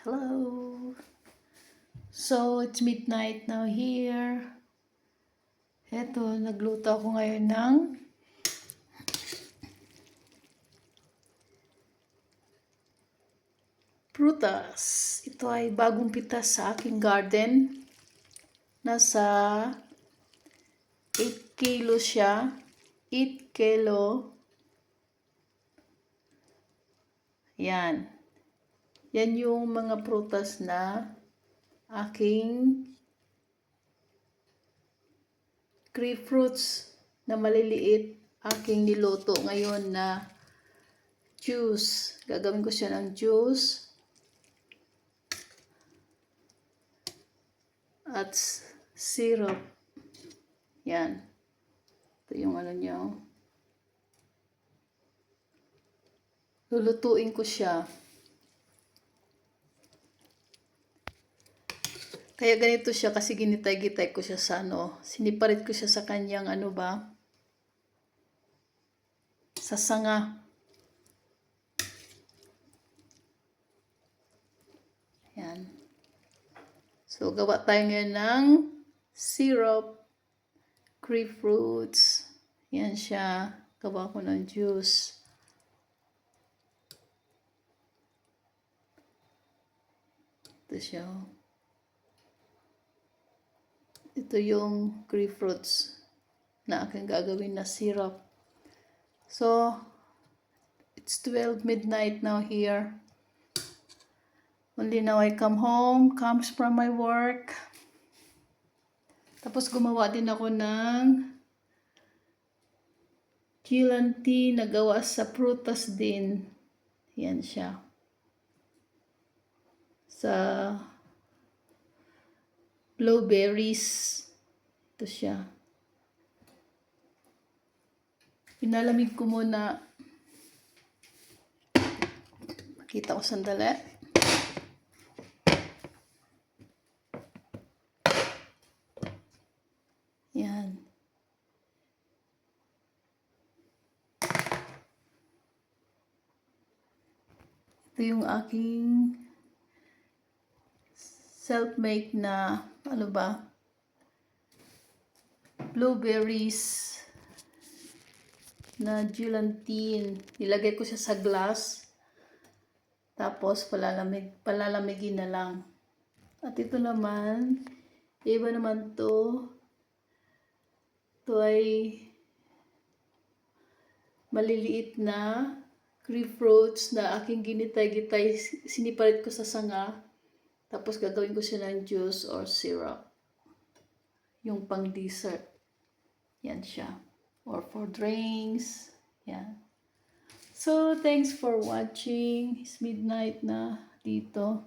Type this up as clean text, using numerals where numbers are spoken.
Hello. So, it's midnight now here. Eto, nagluto ako ngayon ng prutas. Ito ay bagong pitas sa aking garden. Nasa 8 kilo siya. 8 kilo. Yan. Yan yung mga prutas na aking grapefruits na maliliit aking niluto ngayon na juice. Gagawin ko siya ng juice. At syrup. Yan. Ito yung ano niya. Lulutuin ko siya. Kaya ganito siya kasi ginitay-gitay ko siya sa siniparit ko siya sa kanyang sa sanga. Yan. So, gawa tayo ngayon ng syrup, grapefruits. Yan siya. Gawa ko ng juice. Ito siya. Ito yung grapefruits na aking gagawin na syrup. So, it's 12 midnight now here. Only now I comes from my work. Tapos gumawa din ako ng tea na gawa sa prutas din. Yan siya. Sa blueberries. Ito siya. Pinalamig ko muna. Makita ko sandali. Yan. Ito yung aking self-made na blueberries na gelatin. Nilagay ko siya sa glass. Tapos palalamigin na lang. At ito naman, iba naman to. Ito ay maliliit na grapefruits na aking ginitay-gitay. Siniparit ko sa sanga. Tapos gagawin ko siya ng juice or syrup. Yung pang dessert. Yan siya. Or for drinks. Yan. So, thanks for watching. It's midnight na dito.